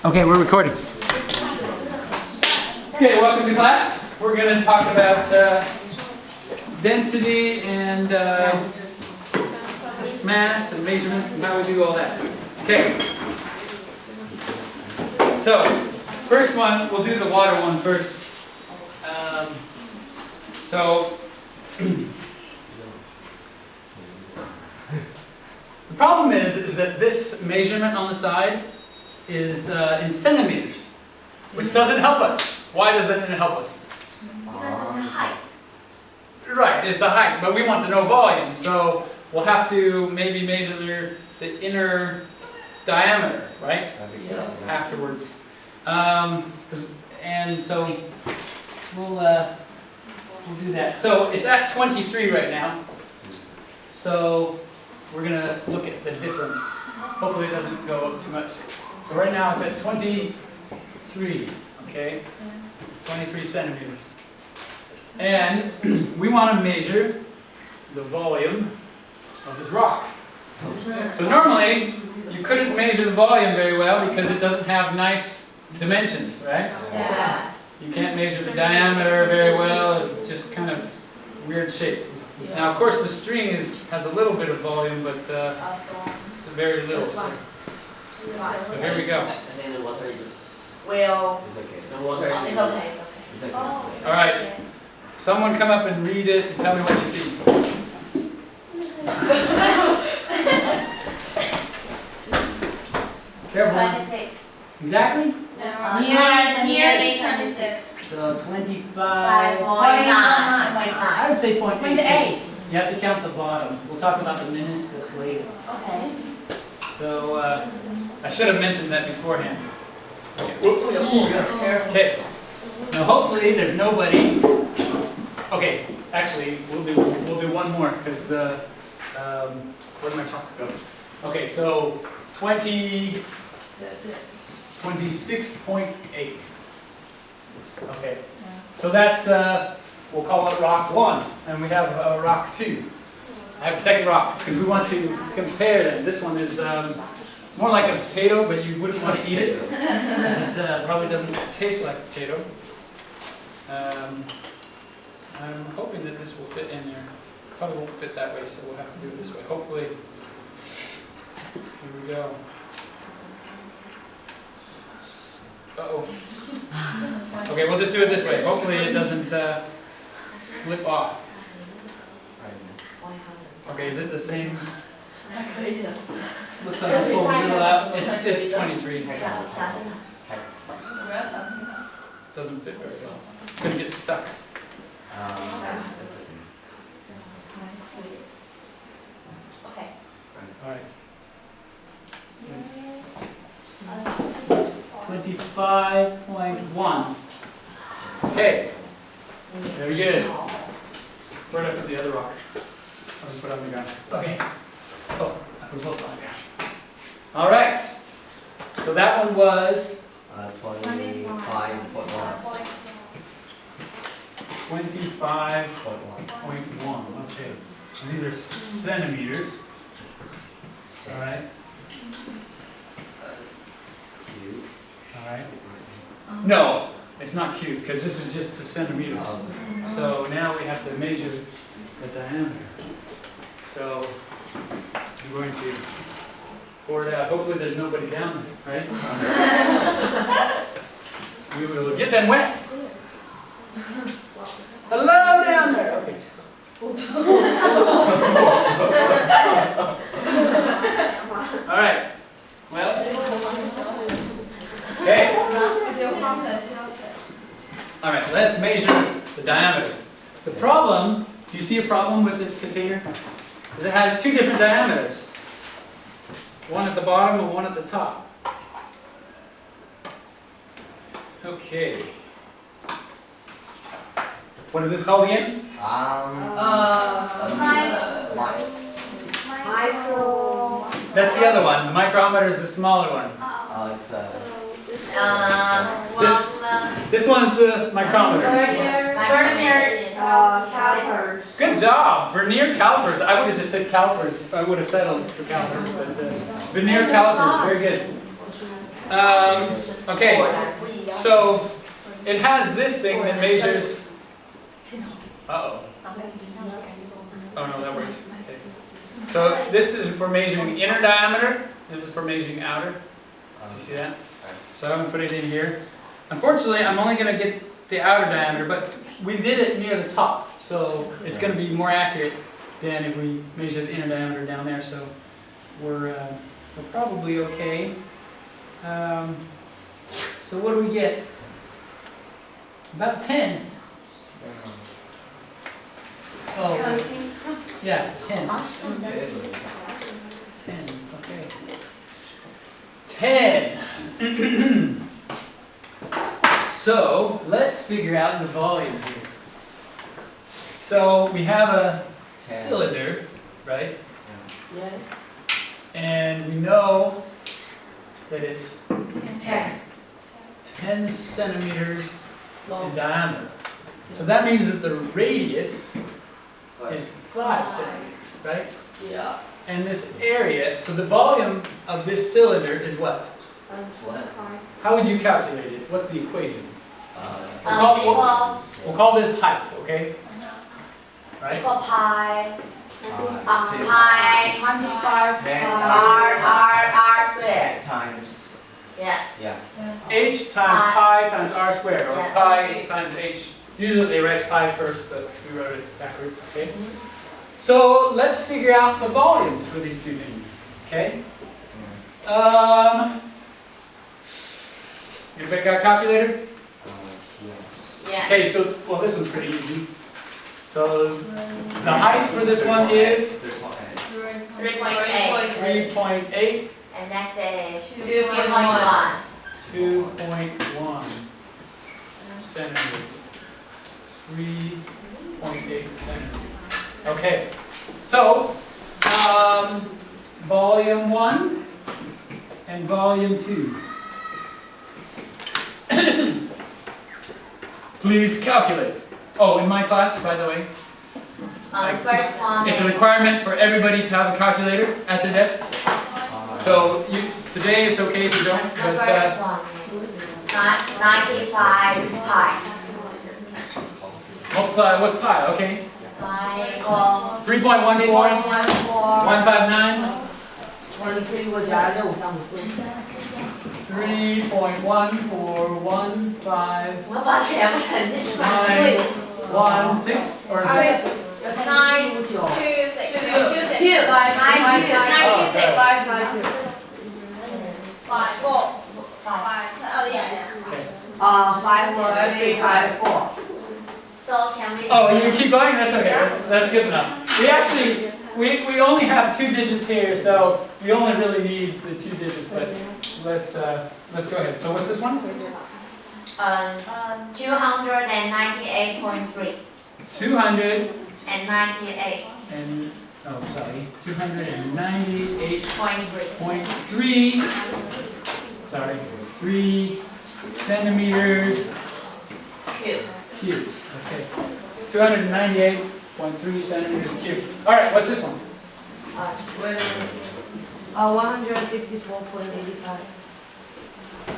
Okay, we're recording. Okay, welcome to class. We're going to talk about density and mass and measurements and how we do all that. Okay. So, first one, we'll do the water one first. The problem is that this measurement on the side is in centimeters, which doesn't help us. Why doesn't it help us? Because it's the height. Right, it's the height, but we want to know volume, so we'll have to maybe measure the inner diameter, right? Yeah. Afterwards. And so we'll do that. So it's at 23 right now. So we're going to look at the difference. Hopefully it doesn't go up too much. So right now it's at 23, okay? 23 centimeters. And we want to measure the volume of this rock. So normally you couldn't measure the volume very well because it doesn't have nice dimensions, right? Yeah. You can't measure the diameter very well. It's just kind of weird shape. Now, of course, the string has a little bit of volume, but it's a very little. So here we go. Well, it's okay. All right. Someone come up and read it and tell me what you see. Careful. 26. Exactly? Nearly 26. So 25. 5.9. I would say 0.8. 0.8. You have to count the bottom. We'll talk about the meniscus later. Okay. So I should have mentioned that beforehand. Okay. Now hopefully there's nobody. Okay, actually we'll do one more because where did my chocolate go? Okay, so 26.8. Okay, so that's we'll call it rock 1, and we have rock 2. I have a second rock because we want to compare them. This one is more like a potato, but you wouldn't want to eat it. It probably doesn't taste like a potato. I'm hoping that this will fit in there. Probably won't fit that way, so we'll have to do it this way. Hopefully, here we go. Uh-oh. Okay, we'll just do it this way. Hopefully it doesn't slip off. Okay, is it the same? Looks like a full middle out. It's 23. Doesn't fit very well. It's going to get stuck. Okay. All right. 25.1. Okay. Very good. Where did I put the other rock? I'll just put it on the ground. Okay. Oh, I put both on the ground. All right. So that one was 25.1. 25.1. Okay. And these are centimeters. All right. All right. No, it's not cube because this is just the centimeters. So now we have to measure the diameter. So I'm going to pour it out. Hopefully there's nobody down there, right? We will get them wet. Hello down there. Okay. All right. Well. Okay. All right. Let's measure the diameter. The problem. Do you see a problem with this container? Is it has two different diameters. One at the bottom and one at the top. Okay. What is this called again? Micro. That's the other one. The micrometer is the smaller one. This one's the micrometer. Vernier calipers. Good job. Vernier calipers. I would have just said calipers. I would have settled for calipers, but vernier calipers. Very good. Okay, so it has this thing that measures. Uh-oh. Oh no, that works. Okay. So this is for measuring inner diameter. This is for measuring outer. You see that? So I'm going to put it in here. Unfortunately, I'm only going to get the outer diameter, but we did it near the top, so it's going to be more accurate than if we measure the inner diameter down there. So we're probably okay. So what do we get? About 10. Oh, yeah, 10. 10, okay. 10. So let's figure out the volume here. So we have a cylinder, right? Yeah. And we know that it's 10. 10 centimeters in diameter. So that means that the radius is 5 centimeters, right? Yeah. And this area, so the volume of this cylinder is what? How would you calculate it? What's the equation? We'll call this height, okay? Right? equal pi, pi, 25 r squared. Times. Yeah. H times pi times r squared, or pi times h. Usually they write pi first, but we wrote it backwards, okay? So let's figure out the volumes for these two things, okay? Anybody got a calculator? Yes. Yeah. Okay, so, well, this one's pretty easy. So the height for this one is 3.8. 3.8. And next is 2.1. 2.1 centimeters. 3.8 centimeters. Okay, so volume 1 and volume 2. Please calculate. Oh, in my class, by the way, First one it's a is requirement for everybody to have a calculator at their desk. So today it's okay if you don't, the but first one is 95 pi. multiply, what's pi? Okay. Pi equal 3.14, 159, 3.1415. 我要把全部乘进去吧。 916 or is it? 54354. So can we? Oh, you keep going? That's okay. That's good enough. We actually, we only have 2 digits here, so we only really need the 2 digits, but let's go ahead. So what's this one? 298.3. 200 98.3. and, oh, sorry, 298.3, sorry, 3 centimeters Cube. cubed. Okay. 298.3 centimeters cubed. All right, what's this one? 164.85.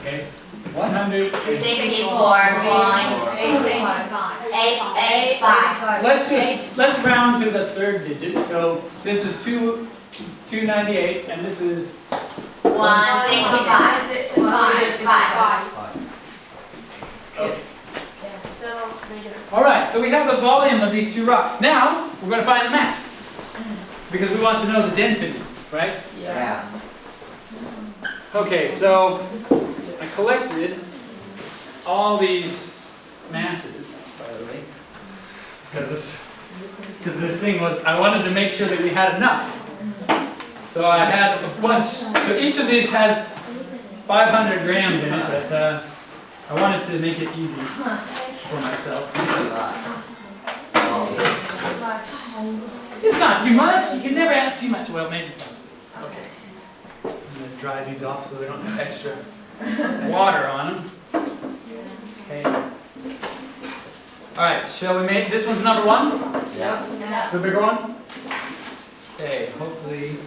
Okay. 64.885. Let's round to the 3rd digit. So this is 298 and this is 165. okay. All right, so we have the volume of these 2 rocks. Now we're going to find the mass because we want to know the density, right? Yeah. Okay, so I collected all these masses, by the way, because this thing was, I wanted to make sure that we had enough. So I had a bunch, so each of these has 500 grams in it, but I wanted to make it easy for myself. It's not too much, you can never have too much, well maybe possibly. Okay. I'm going to dry these off so they don't have extra water on them. Okay. Alright, shall we make, this one's number 1? Yeah. The bigger one? Okay, hopefully.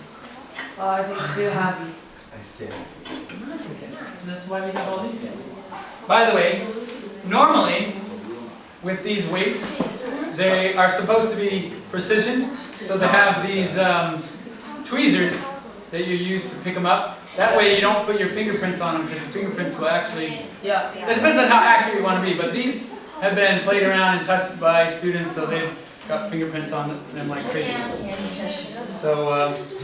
Oh, I think it's too heavy. I see. Okay. that's why we have all these guys. By the way, normally with these weights, they are supposed to be precision, so they have these tweezers that you use to pick them up. That way you don't put your fingerprints on them, because the fingerprints will actually... Yeah. It depends on how accurate you want to be, but these have been played around and touched by students, so they've got fingerprints on them like crazy. So, so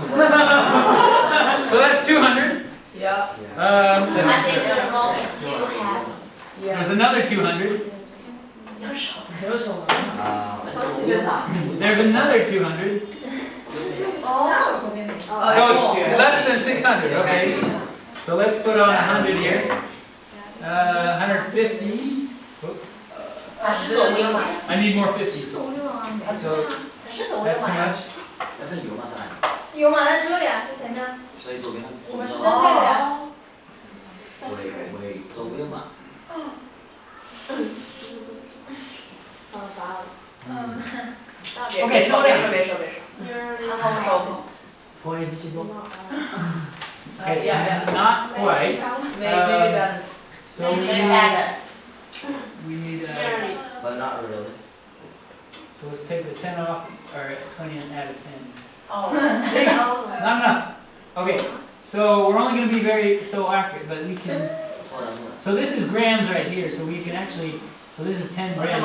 that's 200. Yeah. I think the roll is too heavy. There's another 200. There's another 200. So it's less than 600, okay? So let's put on 100 here. 150. I need more 50. So that's too much. 有吗？在这里啊，在前面。所以左边我们是针对的呀。左边嘛。Okay, so Okay, it's not quite. Maybe balance. So we need But not really. so let's take the 10 off, or 20 and add a 10. Oh. Not enough. Okay, so we're only going to be so accurate, but we can. So this is grams right here, so we can actually. So this is 10 grams.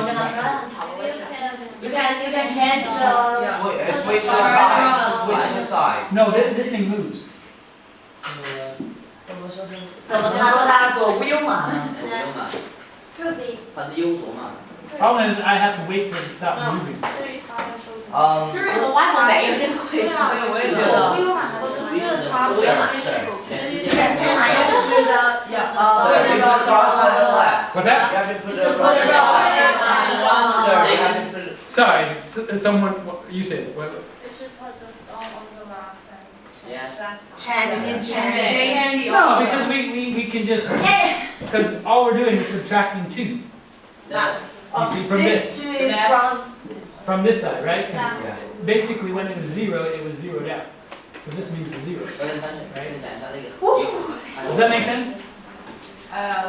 You can change the. Switch to the side. Switch to the side. No, this thing moves. So, 怎么说它左不右嘛？左边嘛。它是右左嘛。problem is I have to wait for it to stop moving. 就是我外公没有这个回事，我也觉得。So you put the rock on the flat. What's that? You have to put the rock on the flat. Sir, you have to put it. Sorry, someone, you said, what? Yes. No, because we can just, because all we're doing is subtracting 2. You see, from this. From this side, right? 'Cause Yeah. basically when it was zeroed out. Because this means 0. Right? Does that make sense?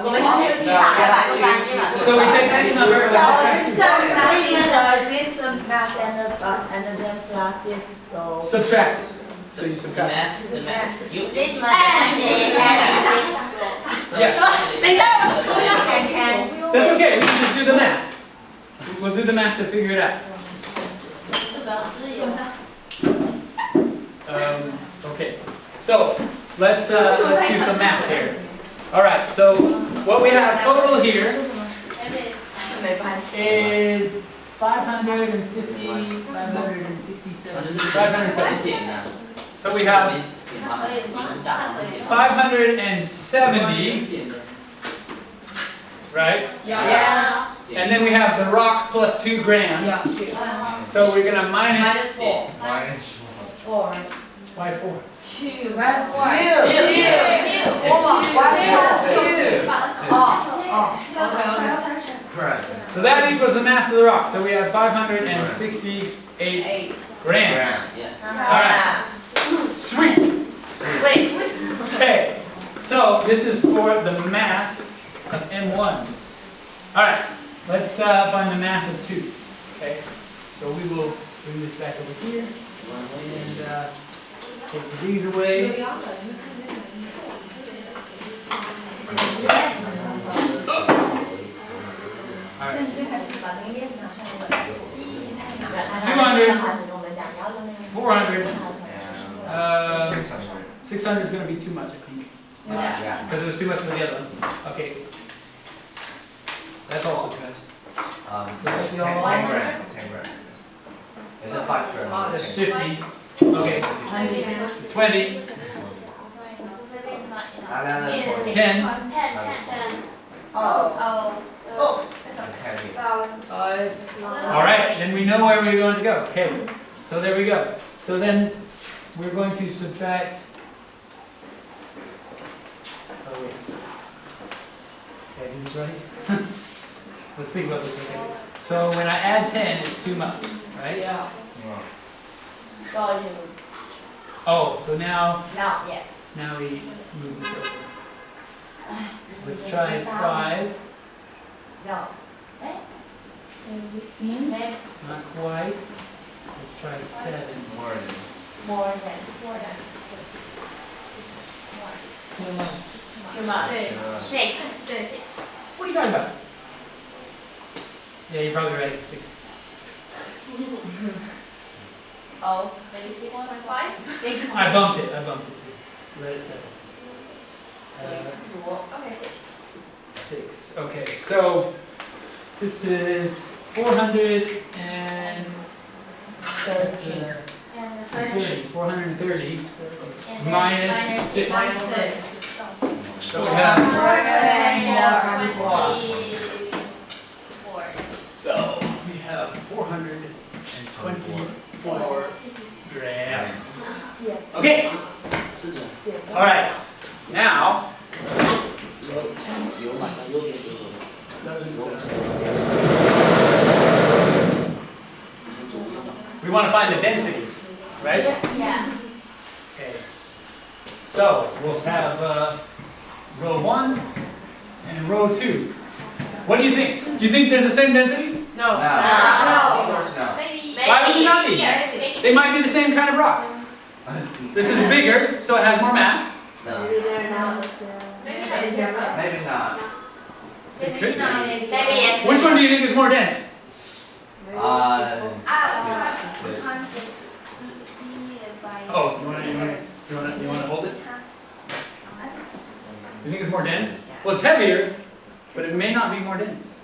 我们是一起打的吧，一般是吧？ So we take this number and subtract. So you The subtract. mass. You. This much is Yeah. 等一下，我数学圈圈。 That's okay, we can just do the math. We'll do the math to figure it out. Okay, so let's do some math here. All right, so what we have total here is 550, 567, 570. So we have 570, right? Yeah. And then we have the rock plus 2 grams. Yeah. So we're gonna minus 4. by 4. Correct. So that equals the mass of the rock. So we have 568 grams. Yes. Alright. Sweet. Okay. So this is for the mass of M1. Alright. Let's find the mass of 2. Okay. So we will bring this back over here and take these away. Alright. 400. 600 is going to be too much, I think. Yeah. Because it was too much for the other one. Okay. That's also too much. 10 grams. 10 grams. Is it 5 grams? That's 50. Okay. 20. 10. That's heavy. Alright, then we know where we're going to go. Okay. So there we go. So then we're going to subtract. Oh wait. Did I do this right? Let's think about this for a second. So when I add 10, it's too much, right? Yeah. Oh, so now No, yeah. we move this over. Let's try 5. No. Not quite. Let's try 7. More than. More than. Too much. 6. What are you talking about? Yeah, you're probably right. 6. Oh, maybe 6.5? 6. I bumped it. Just let it settle. Okay, 6. 6. Okay, so this is 400 and that's 30. 430 minus 6. So we have. So we have 424 grams. Okay. All right. Now. We want to find the density, right? Yeah. Okay. So we'll have row 1 and row 2. What do you think? Do you think they're the same density? No. No. Of course no. Maybe. Why would it not be? Maybe. They might be the same kind of rock. This is bigger, so it has more mass. No. Maybe they're not. Maybe Maybe not. It could be. Maybe yes. Which one do you think is more dense? We can't just see it by. Oh, you want to hold it? You think it's more dense? Well, it's heavier, but it may not be more dense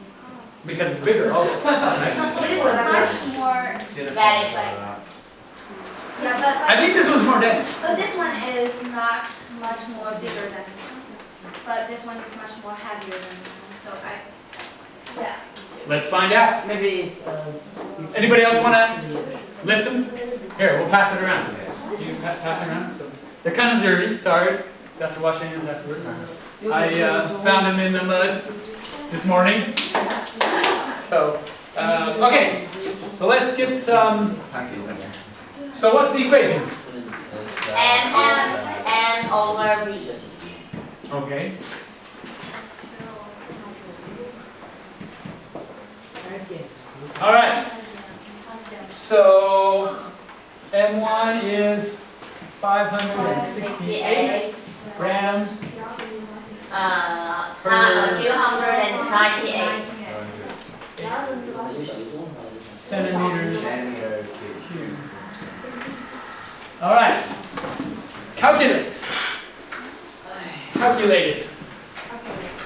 because it's bigger. Also, right? It is much more. Very Yeah, I think this one's more dense. but this one is not much more bigger than this one. But this one is much more heavier than this one. So yeah. Let's find out. Maybe Anybody else want to lift them? Here, we'll pass it around. You pass it around. So they're kind of dirty. Sorry, you have to wash your hands afterwards. I found them in the mud this morning. So okay. So let's get some. So what's the equation? M over V. Okay. All right. So M1 is 568 grams. 298. Centimeters cubed. All right. Calculate. Calculate it.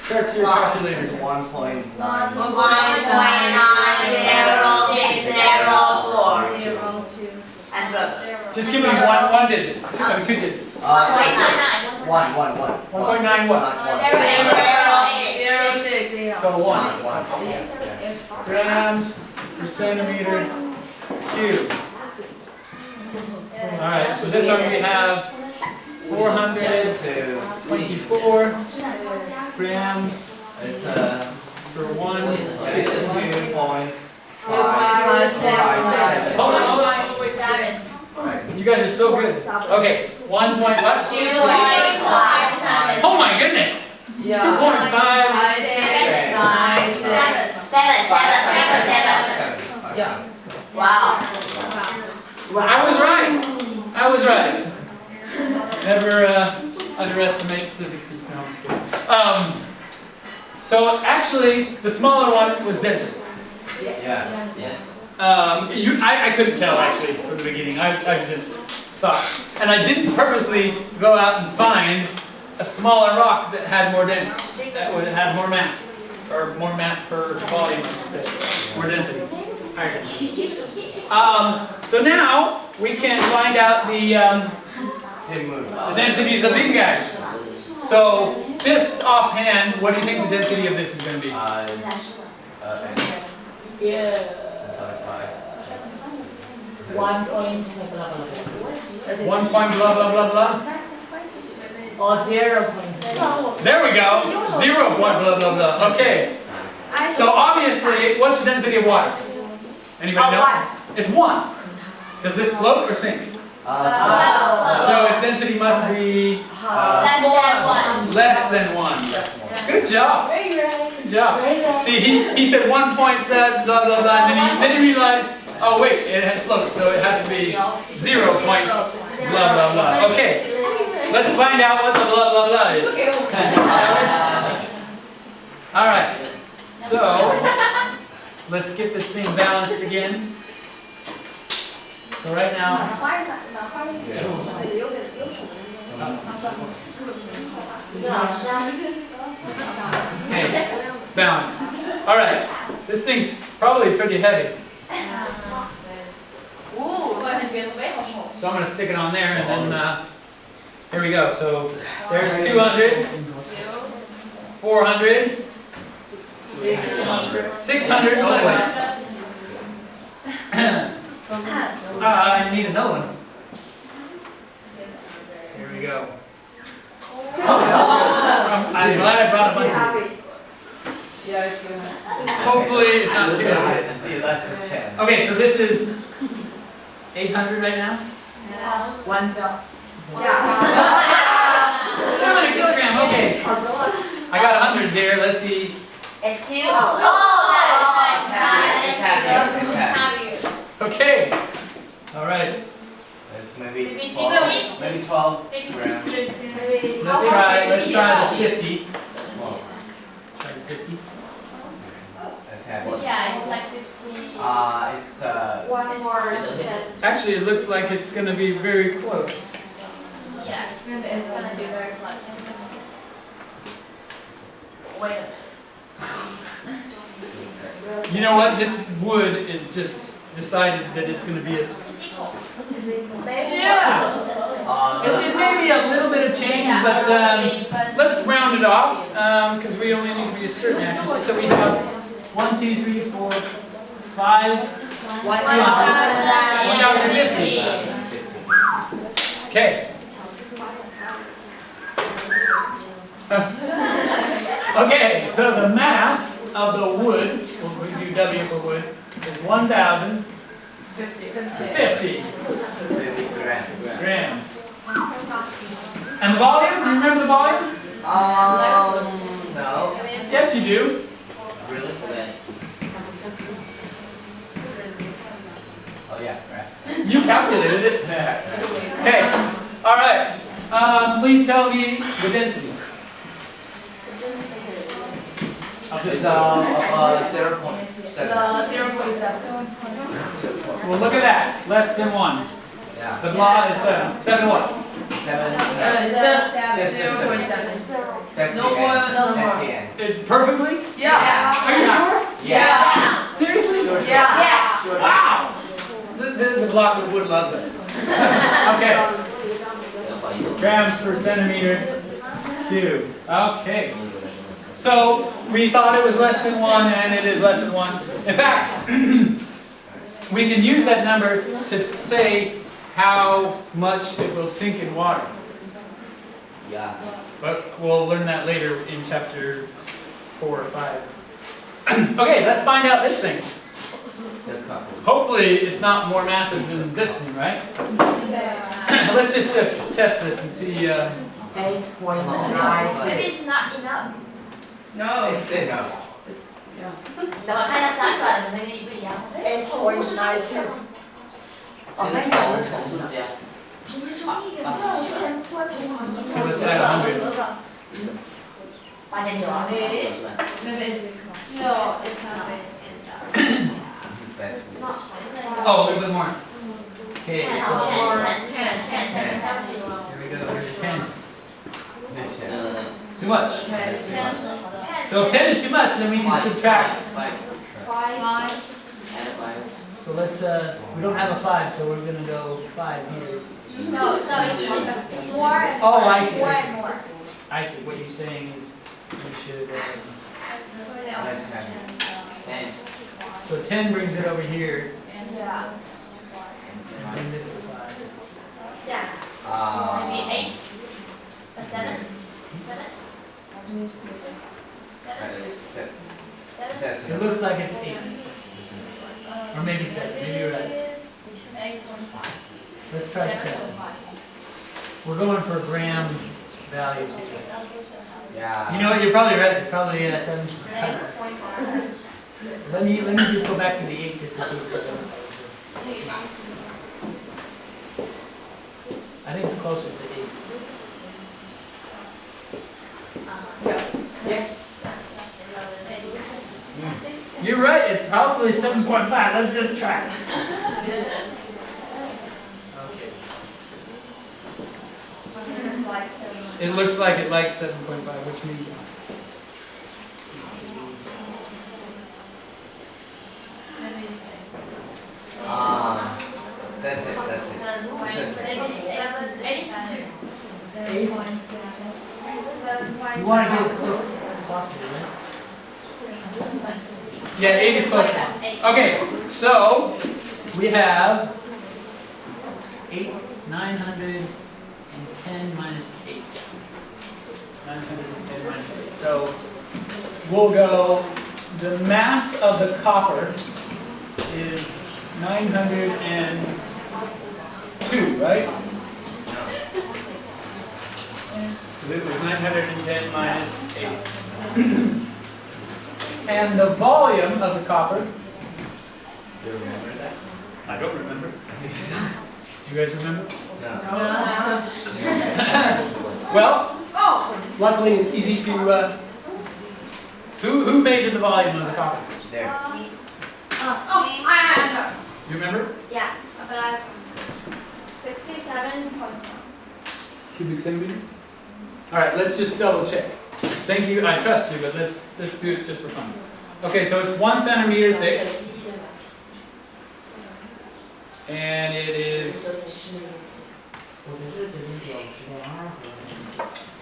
Start your calculators. 1.9. 1.90604. And look. Just give me one digit. Two digits. 1.9 1.9 what? 0.06. So 1. Grams per centimeter cubed. All right. So this one we have 424 grams It's per 162. 2.567. Hold on. You guys are so good. Okay. 1 point what? 2.57. Oh my goodness. 2.5. Wow. I was right. Never underestimate physics teachers. No, I'm just kidding. So actually, the smaller one was denser. Yeah. Yes. I couldn't tell actually from the beginning. I just thought, and I didn't purposely go out and find a smaller rock that had more had more mass, or more mass per volume, I should say, more density, higher density. So now we can find out the densities of these guys. So just offhand, what do you think the density of this is going to be? yeah. 1 point blah blah blah blah. Or 0 point. There we go. 0 point blah blah blah. Okay. So obviously, what's the density of water? Anybody know? It's 1. Does this float or sink? So its density must be Less than 1. less than 1. Good job. Good job. See, he said 1 point blah blah blah, and then he realized, oh wait, it had slopes, so it has to be 0 point blah blah blah. Okay, let's find out what the blah blah blah is. All right, so let's get this thing balanced again. So right now, okay, balance. All right, this thing's probably pretty heavy. So I'm going to stick it on there, and then here we go. So there's 200, 400, 600. Oh wait. I need another one. Here we go. I'm glad I brought a bunch of these. Hopefully it's not too heavy. Okay, so this is 800 right now? One cell. 400 kilograms, okay. I got 100 there, let's see. It's 2. Okay. All right. Maybe 12 grams. Let's try the 50. Try the 50. That's heavy. Yeah, it's like 15. It's One more. Actually, it looks like it's going to be very close. Yeah, it's gonna be very close. Wait a minute. You know what? This wood is just decided that it's going to be a... It's equal. Yeah. It may be a little bit of change, but let's round it off because we only need to be a certain accuracy. So we have 1, 2, 3, 4, 5, 1,050. Okay. Okay, so the mass of the wood, we'll do W for wood, is 1,050 grams. And the volume? Do you remember the volume? no. Yes, you do. Really? Oh yeah, right. You calculated it. Okay. All right. Please tell me the density. It's 0.7. 0.7. Well, look at that. Less than 1. Yeah. The blah is 7. 7 what? 7. It's just 0.7. That's No the more, end. no That's more. the end. It's perfectly? Yeah. Are you sure? Yeah. Seriously? Sure. Yeah. Sure. Wow! The block of wood loves us. Okay. Grams per centimeter cube. Okay. So we thought it was less than 1, and it is less than 1. In fact, we can use that number to say how much it will sink in water. Yeah. But we'll learn that later in chapter 4 or 5. Okay, let's find out this thing. The couple. Hopefully it's not more massive than this thing, right? Let's just test this and see. 8.92. Maybe it's not enough. No. It's enough. Yeah. 等我看一下撒出来的那个一不一样。 8.92. 哦，那有人重复加。 Okay, let's add 100. 8.9啊。 No, it's not. That's Oh, a little bit more. Okay, so 10. here we go. Here's 10. this here. Too much. So if 10 is too much, then we can subtract. So let's, we don't have a 5, so we're going to go 5 here. No, it's more and Oh, more. I It's see, more I and see. more. I see. What you're saying is we should. Let's have 10. So 10 brings it over here. Yeah. And bring this to 5. Yeah. Maybe 8. A 7. 7. 7. That's It looks like it's 8. Or maybe 7. Maybe you're right. 8.5. Let's try 7. We're going for gram value. Yeah. You know what? You're probably right. It's probably 7. Let me just go back to the 8 just in case. I think it's closer to 8. You're right. It's probably 7.5. Let's just try. Okay. It looks like it likes 7.5, which means it's. That's it. That's it. You want to get as close as possible, right? Yeah, 8 is close. Okay, so we have 910 minus 8. 910 minus 8. So we'll go, the mass of the copper is 902, right? Because it was 910 minus 8. And the volume of the copper, Do you remember that? I don't remember. Do you guys remember? No. Well, luckily it's easy to, who measured the volume of the copper? There. You remember? Yeah, but I 67.1. Cubic centimeters? Alright, let's just double check. Thank you, I trust you, but let's do it just for fun. Okay, so it's 1 centimeter thick. And it is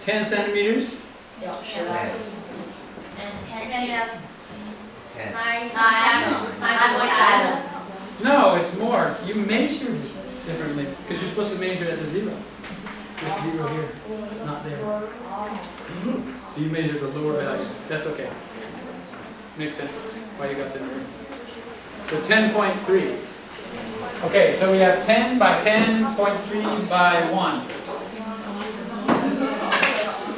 10 centimeters. And yes, 10. 9.5. No, it's more. You measured differently because you're supposed to measure at the 0. This 0 here, not there. So you measured the lower value. That's okay. Makes sense why you got the number. So 10.3. Okay, so we have 10 by 10.3 by 1.